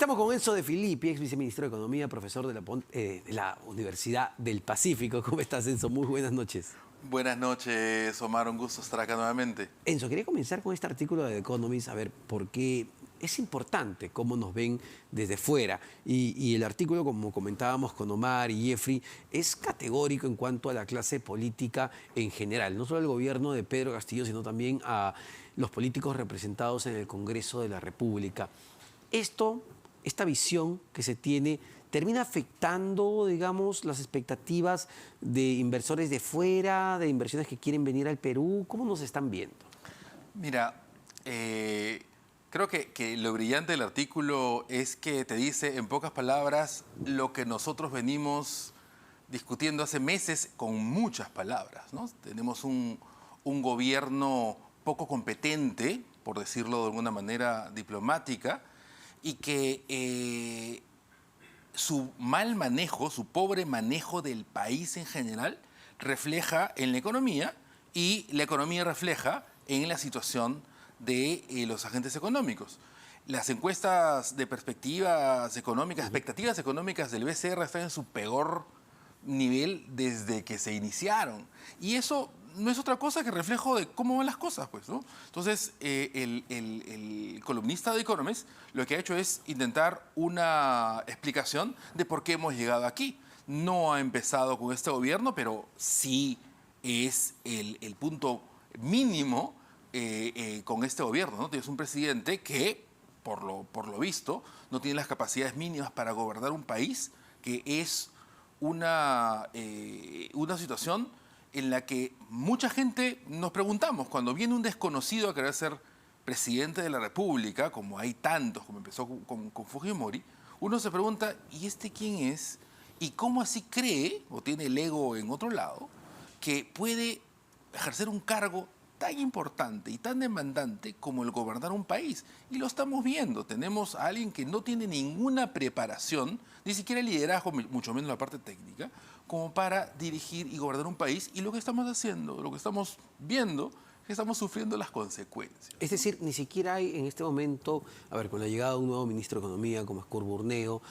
Estamos con Enzo De Filippi, ex viceministro de Economía, profesor de la Universidad del Pacífico. ¿Cómo estás, Enzo? Muy buenas noches. Buenas noches, Omar. Un gusto estar acá nuevamente. Enzo, quería comenzar con este artículo de The Economist, a ver, porque es importante cómo nos ven desde fuera. Y el artículo, como comentábamos con Omar y Jeffrey, es categórico en cuanto a la clase política en general. No solo al gobierno de Pedro Castillo, sino también a los políticos representados en el Congreso de la República. Esta visión que se tiene termina afectando, digamos, las expectativas de inversores de fuera, de inversiones que quieren venir al Perú. ¿Cómo nos están viendo? Mira, creo que lo brillante del artículo es que te dice, en pocas palabras, lo que nosotros venimos discutiendo hace meses con muchas palabras, ¿no? Tenemos un gobierno poco competente, por decirlo de alguna manera diplomática, y que su mal manejo, su pobre manejo del país en general, refleja en la economía y la economía refleja en la situación de los agentes económicos. Las encuestas de perspectivas económicas, expectativas económicas del BCR están en su peor nivel desde que se iniciaron. Y eso no es otra cosa que reflejo de cómo van las cosas, pues, ¿no? Entonces, el columnista de Economist lo que ha hecho es intentar una explicación de por qué hemos llegado aquí. No ha empezado con este gobierno, pero sí es el punto mínimo con este gobierno, ¿no? Tienes un presidente que, por lo visto, no tiene las capacidades mínimas para gobernar un país, que es una situación en la que mucha gente nos preguntamos, cuando viene un desconocido a querer ser presidente de la República, como hay tantos, como empezó con Fujimori, uno se pregunta, ¿y este quién es? ¿Y cómo así cree, o tiene el ego en otro lado, que puede ejercer un cargo tan importante y tan demandante como el gobernar un país? Y lo estamos viendo. Tenemos a alguien que no tiene ninguna preparación, ni siquiera el liderazgo, mucho menos la parte técnica, como para dirigir y gobernar un país. Y lo que estamos haciendo, lo que estamos viendo, es que estamos sufriendo las consecuencias. Es decir, ni siquiera hay en este momento, a ver, con la llegada de un nuevo ministro de Economía como Escur Burneo,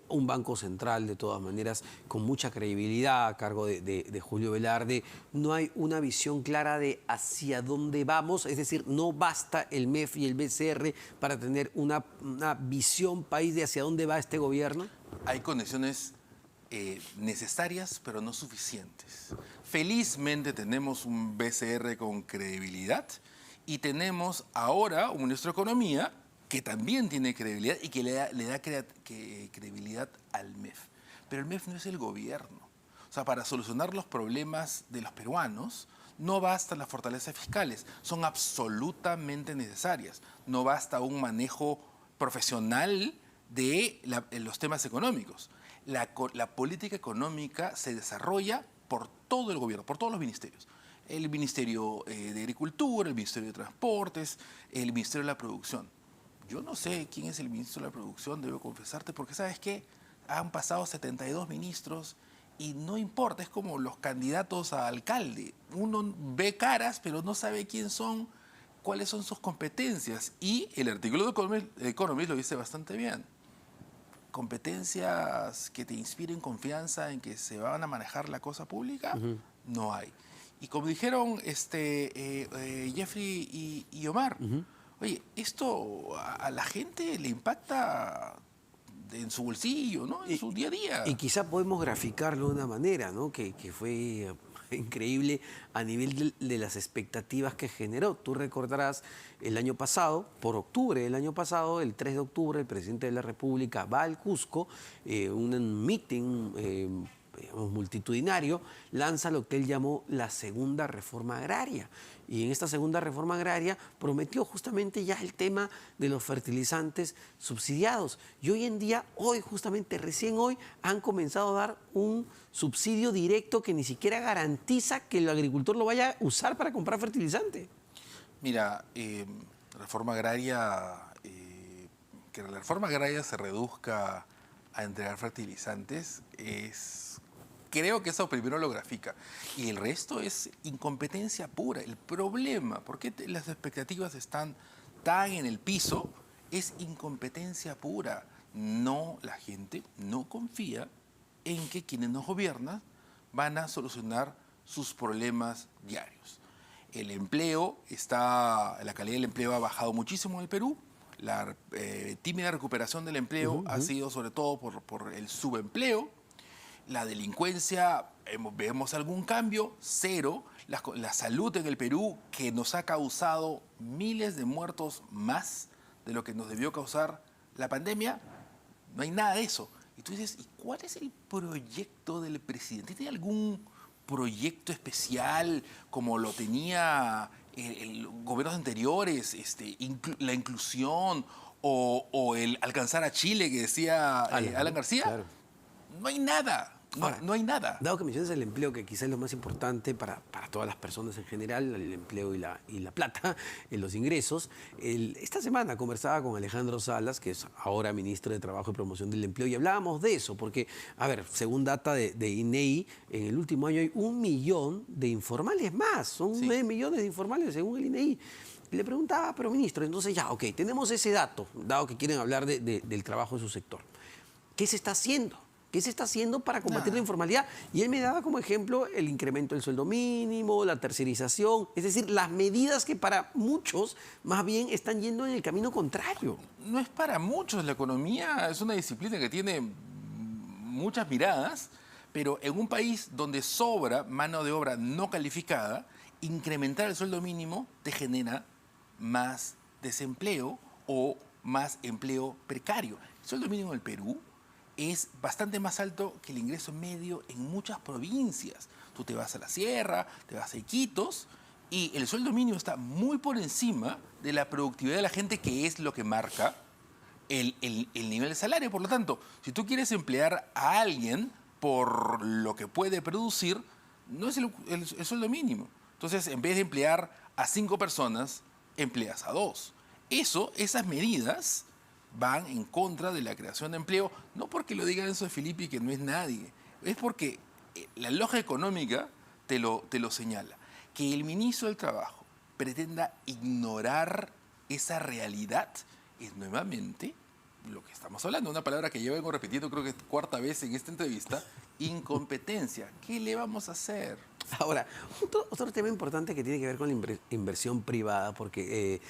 un banco central de todas maneras con mucha credibilidad a cargo de Julio Velarde, no hay una visión clara de hacia dónde vamos, es decir, no basta el MEF y el BCR para tener una visión país de hacia dónde va este gobierno. Hay condiciones necesarias, pero no suficientes. Felizmente tenemos un BCR con credibilidad y tenemos ahora un ministro de Economía que también tiene credibilidad y que le da credibilidad al MEF. Pero el MEF no es el gobierno. O sea, para solucionar los problemas de los peruanos no basta las fortalezas fiscales, son absolutamente necesarias. No basta un manejo profesional de los temas económicos. La política económica se desarrolla por todo el gobierno, por todos los ministerios. El Ministerio de Agricultura, el Ministerio de Transportes, el Ministerio de la Producción. Yo no sé quién es el ministro de la Producción, debo confesarte, porque ¿sabes qué? Han pasado 72 ministros y no importa, es como los candidatos a alcalde. Uno ve caras, pero no sabe quién son, cuáles son sus competencias. Y el artículo de Economist lo dice bastante bien. Competencias que te inspiren confianza en que se van a manejar la cosa pública, no hay. Y como dijeron Jeffrey y Omar, oye, esto a la gente le impacta en su bolsillo, ¿no? En su día a día. Y quizá podemos graficarlo de una manera, ¿no? Que fue increíble a nivel de las expectativas que generó. Tú recordarás el año pasado, por octubre del año pasado, el 3 de octubre, el presidente de la República va al Cusco, un meeting multitudinario, lanza lo que él llamó la segunda reforma agraria. Y en esta segunda reforma agraria prometió justamente ya el tema de los fertilizantes subsidiados. Y hoy en día, justamente recién hoy, han comenzado a dar un subsidio directo que ni siquiera garantiza que el agricultor lo vaya a usar para comprar fertilizante. Mira, que la reforma agraria se reduzca a entregar fertilizantes creo que eso primero lo grafica. Y el resto es incompetencia pura. El problema, ¿por qué las expectativas están tan en el piso? Es incompetencia pura. no, la gente no confía en que quienes nos gobiernan van a solucionar sus problemas diarios. El empleo la calidad del empleo ha bajado muchísimo en el Perú. La tímida recuperación del empleo ha sido sobre todo por el subempleo. La delincuencia, vemos algún cambio, cero. La salud en el Perú, que nos ha causado miles de muertos más de lo que nos debió causar la pandemia, no hay nada de eso. Y tú dices, ¿y cuál es el proyecto del presidente? ¿Tiene algún proyecto especial como lo tenía el gobiernos anteriores, la inclusión o el alcanzar a Chile que decía Alan García? Claro. No hay nada. Ahora, No hay nada. Dado que mencionas el empleo, que quizás es lo más importante para todas las personas en general, el empleo y la plata, los ingresos, esta semana conversaba con Alejandro Salas, que es ahora ministro de Trabajo y Promoción del Empleo, y hablábamos de eso, porque, a ver, según data de INEI, en el último año hay 1 millón de informales más, son 9 millones de informales según el INEI. Y le preguntaba, pero ministro, entonces ya, ok, tenemos ese dato, dado que quieren hablar del trabajo en su sector. ¿Qué se está haciendo? ¿Qué se está haciendo para combatir la informalidad? Y él me daba como ejemplo el incremento del sueldo mínimo, la tercerización, es decir, las medidas que para muchos más bien están yendo en el camino contrario. No es para muchos. La economía es una disciplina que tiene muchas miradas, pero en un país donde sobra mano de obra no calificada, incrementar el sueldo mínimo te genera más desempleo o más empleo precario. El sueldo mínimo en el Perú es bastante más alto que el ingreso medio en muchas provincias. Tú te vas a la sierra, te vas a Iquitos y el sueldo mínimo está muy por encima de la productividad de la gente, que es lo que marca el nivel de salario. Por lo tanto, si tú quieres emplear a alguien por lo que puede producir, no es el sueldo mínimo. Entonces, en vez de emplear a 5 personas, empleas a 2. Esas medidas van en contra de la creación de empleo, no porque lo diga Enzo Filippi, que no es nadie, es porque la lógica económica te lo señala. Que el ministro del Trabajo pretenda ignorar esa realidad es nuevamente lo que estamos hablando, una palabra que yo vengo repitiendo, creo que es 4ª vez en esta entrevista: incompetencia. ¿Qué le vamos a hacer? Ahora, otro tema importante que tiene que ver con la inversión privada, porque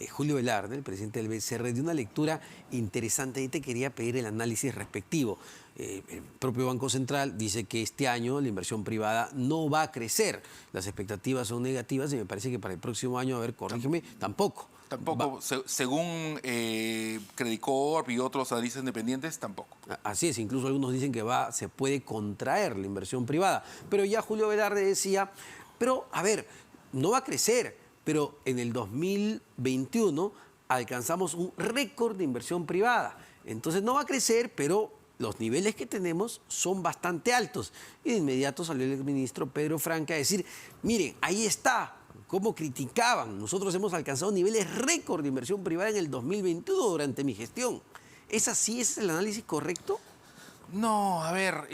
Julio Velarde, el presidente del BCR, dio una lectura interesante y te quería pedir el análisis respectivo. El propio Banco Central dice que este año la inversión privada no va a crecer. Las expectativas son negativas y me parece que para el próximo año, a ver, corrígeme, tampoco. Tampoco, según Credit Corp y otros analistas independientes, tampoco. Así es, incluso algunos dicen que se puede contraer la inversión privada. Pero ya Julio Velarde decía, pero a ver, no va a crecer, pero en el 2021 alcanzamos un récord de inversión privada. Entonces no va a crecer, pero los niveles que tenemos son bastante altos. Y de inmediato salió el ministro Pedro Franque a decir, miren, ahí está. Cómo criticaban. Nosotros hemos alcanzado niveles récord de inversión privada en el 2021 durante mi gestión. ¿Es así? ¿Ese es el análisis correcto? No, a ver,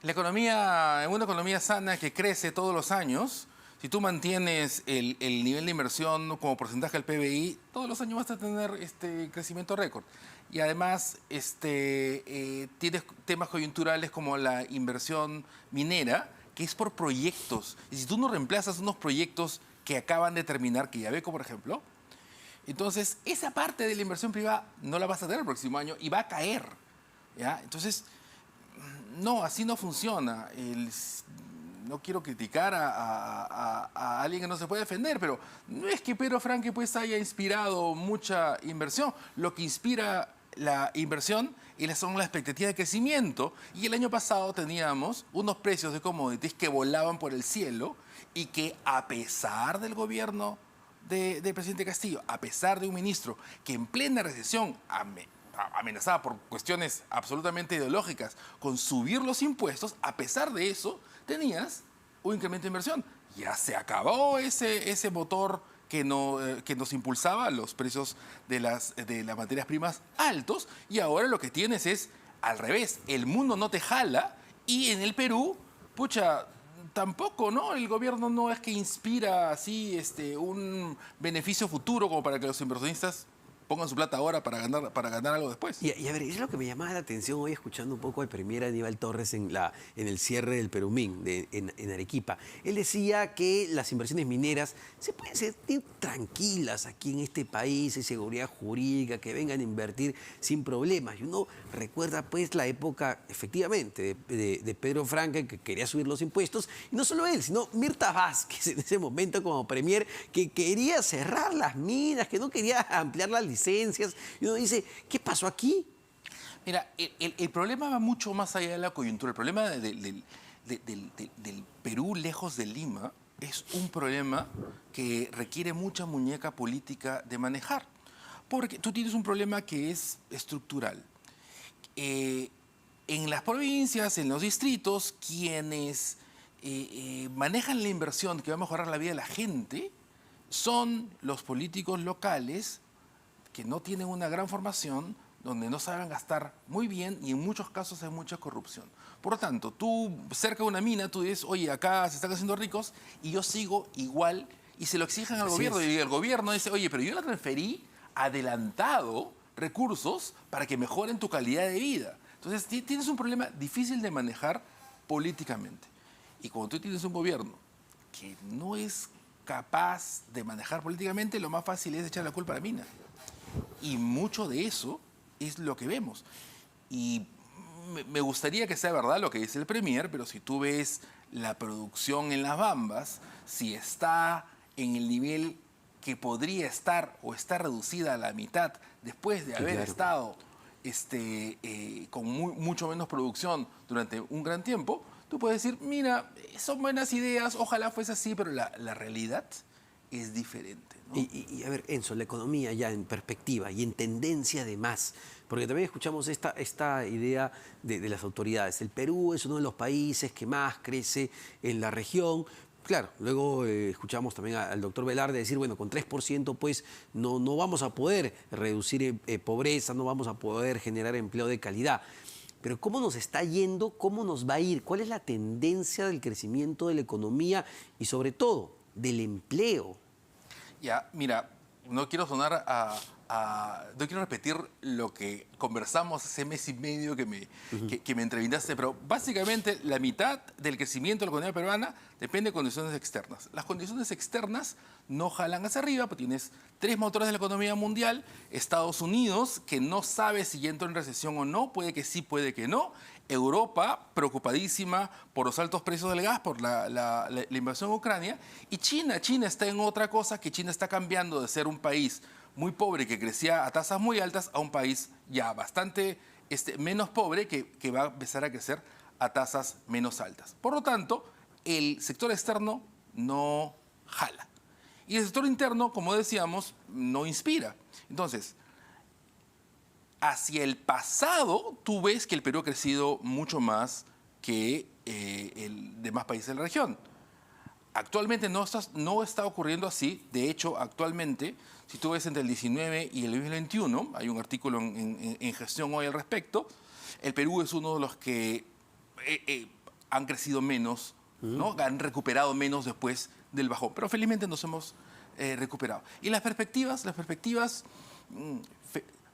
la economía, en una economía sana que crece todos los años, si tú mantienes el nivel de inversión como porcentaje del PBI, todos los años vas a tener crecimiento récord. Y además tienes temas coyunturales como la inversión minera, que es por proyectos. Y si tú no reemplazas unos proyectos que acaban de terminar, que Yabeco, por ejemplo, entonces esa parte de la inversión privada no la vas a tener el próximo año y va a caer, ¿ya? Entonces, no, así no funciona. No quiero criticar a alguien que no se puede defender, pero no es que Pedro Franque pues haya inspirado mucha inversión. Lo que inspira la inversión son las expectativas de crecimiento. Y el año pasado teníamos unos precios de commodities que volaban por el cielo y que, a pesar del gobierno del presidente Castillo, a pesar de un ministro que en plena recesión amenazaba por cuestiones absolutamente ideológicas con subir los impuestos, a pesar de eso tenías un incremento de inversión. Ya se acabó ese motor que nos impulsaba los precios de las materias primas altos, y ahora lo que tienes es al revés. El mundo no te jala y en el Perú, pucha, tampoco, ¿no? El gobierno no es que inspira así un beneficio futuro como para que los inversionistas pongan su plata ahora para ganar algo después. Y a ver, es lo que me llamaba la atención hoy escuchando un poco al premier Aníbal Torres en el cierre del Perumín en Arequipa. Él decía que las inversiones mineras se pueden sentir tranquilas aquí en este país, hay seguridad jurídica, que vengan a invertir sin problemas. Y uno recuerda pues la época, efectivamente, de Pedro Franca, que quería subir los impuestos, y no solo él, sino Mirta Vázquez en ese momento como premier, que quería cerrar las minas, que no quería ampliar las licencias. Y uno dice, ¿qué pasó aquí? Mira, el problema va mucho más allá de la coyuntura. El problema del Perú lejos de Lima es un problema que requiere mucha muñeca política de manejar. Porque tú tienes un problema que es estructural. En las provincias, en los distritos, quienes manejan la inversión que va a mejorar la vida de la gente son los políticos locales que no tienen una gran formación, donde no saben gastar muy bien y en muchos casos hay mucha corrupción. Por lo tanto, tú cerca de una mina, tú dices, oye, acá se están haciendo ricos y yo sigo igual y se lo exigen al gobierno. Y el gobierno dice, oye, pero yo le transferí adelantado recursos para que mejoren tu calidad de vida. Entonces, tienes un problema difícil de manejar políticamente. Y cuando tú tienes un gobierno que no es capaz de manejar políticamente, lo más fácil es echar la culpa a la mina. Y mucho de eso es lo que vemos. Y me gustaría que sea verdad lo que dice el premier, pero si tú ves la producción en las Bambas, si está en el nivel que podría estar o está reducida a la mitad después de haber estado con mucho menos producción durante un gran tiempo, tú puedes decir, mira, son buenas ideas, ojalá fuese así, pero la realidad es diferente, ¿no? Y a ver, Enzo, la economía ya en perspectiva y en tendencia además, porque también escuchamos esta idea de las autoridades. El Perú es uno de los países que más crece en la región. Claro, luego escuchamos también al doctor Velarde decir, bueno, con 3% pues no vamos a poder reducir pobreza, no vamos a poder generar empleo de calidad. Pero ¿cómo nos está yendo? ¿Cómo nos va a ir? ¿Cuál es la tendencia del crecimiento de la economía y sobre todo del empleo? Ya, mira, no quiero sonar no quiero repetir lo que conversamos hace mes y medio que me entrevistaste, pero básicamente la mitad del crecimiento de la economía peruana depende de condiciones externas. Las condiciones externas no jalan hacia arriba, porque tienes tres motores de la economía mundial: Estados Unidos, que no sabe si ya entró en recesión o no, puede que sí, puede que no; Europa, preocupadísima por los altos precios del gas, por la invasión a Ucrania; y China está en otra cosa, que China está cambiando de ser un país muy pobre que crecía a tasas muy altas a un país ya bastante menos pobre que va a empezar a crecer a tasas menos altas. Por lo tanto, el sector externo no jala. Y el sector interno, como decíamos, no inspira. Entonces, hacia el pasado, tú ves que el Perú ha crecido mucho más que el demás países de la región. Actualmente no está ocurriendo así. De hecho, actualmente, si tú ves entre el 19 y el 2021, hay un artículo en Gestión Hoy al respecto, el Perú es uno de los que han crecido menos, ¿no? Han recuperado menos después del bajón. Pero felizmente nos hemos recuperado. Y las perspectivas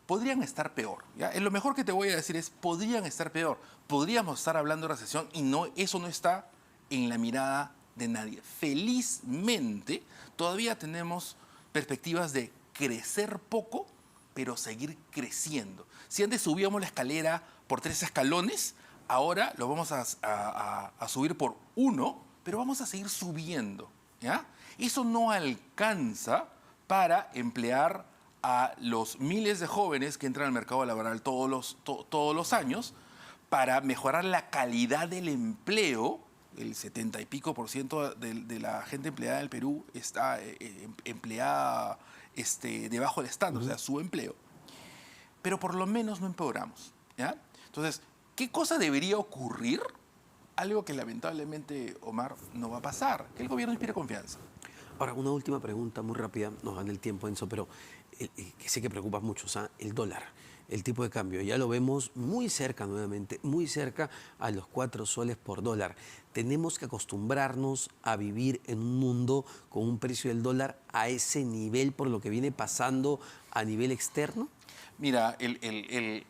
podrían estar peor, ¿ya? Lo mejor que te voy a decir es, podrían estar peor. Podríamos estar hablando de recesión y eso no está en la mirada de nadie. Felizmente, todavía tenemos perspectivas de crecer poco, pero seguir creciendo. Si antes subíamos la escalera por 3 escalones, ahora lo vamos a subir por 1, pero vamos a seguir subiendo, ¿ya? Eso no alcanza para emplear a los miles de jóvenes que entran al mercado laboral todos los años, para mejorar la calidad del empleo. El 70 y pico por ciento de la gente empleada en el Perú está empleada debajo del estándar, o sea, su empleo. Pero por lo menos no empeoramos, ¿ya? Entonces, ¿qué cosa debería ocurrir? Algo que lamentablemente, Omar, no va a pasar: que el gobierno inspire confianza. Ahora, una última pregunta muy rápida, nos gana el tiempo, Enzo, pero que sé que preocupa mucho, o sea, el dólar. el tipo de cambio. Ya lo vemos muy cerca nuevamente, muy cerca a los 4 soles por dólar. Tenemos que acostumbrarnos a vivir en un mundo con un precio del dólar a ese nivel por lo que viene pasando a nivel externo. Mira,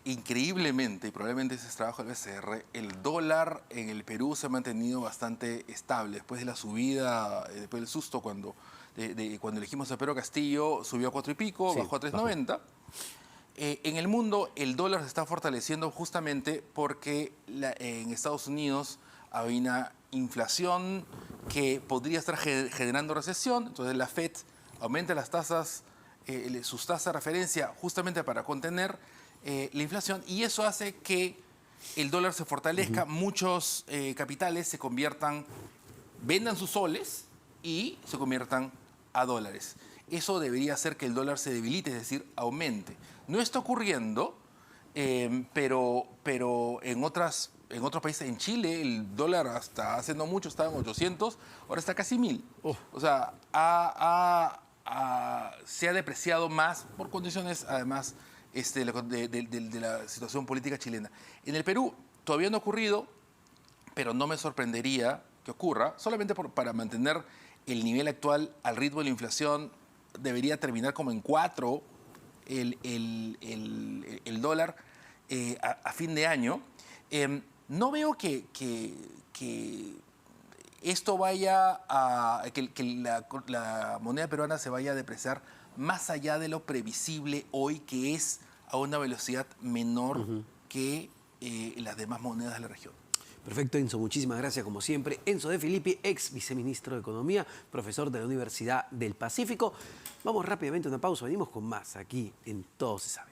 increíblemente, y probablemente ese es trabajo del BCR, el dólar en el Perú se ha mantenido bastante estable. Después de la subida, después del susto cuando elegimos a Pedro Castillo, subió a 4 y pico, Sí, bajó a 3.90. En el mundo el dólar se está fortaleciendo justamente porque en Estados Unidos hay una inflación que podría estar generando recesión. Entonces la Fed aumenta las tasas, sus tasas de referencia justamente para contener la inflación, y eso hace que el dólar se fortalezca. Muchos capitales se vendan sus soles y se conviertan a dólares. Eso debería hacer que el dólar se debilite, es decir, aumente. No está ocurriendo, pero en otros países, en Chile, el dólar hasta hace no mucho estaba en 800, ahora está casi 1000. Oh. O sea, se ha depreciado más por condiciones, además, de la situación política chilena. En el Perú todavía no ha ocurrido, pero no me sorprendería que ocurra, solamente para mantener el nivel actual al ritmo de la inflación. Debería terminar como en 4 el dólar a fin de año. No veo que esto vaya que la moneda peruana se vaya a depreciar más allá de lo previsible hoy, que es a una velocidad menor que las demás monedas de la región. Perfecto, Enzo, muchísimas gracias como siempre. Enzo De Filippi, ex viceministro de Economía, profesor de la Universidad del Pacífico. Vamos rápidamente a una pausa, venimos con más aquí en Todo se sabe.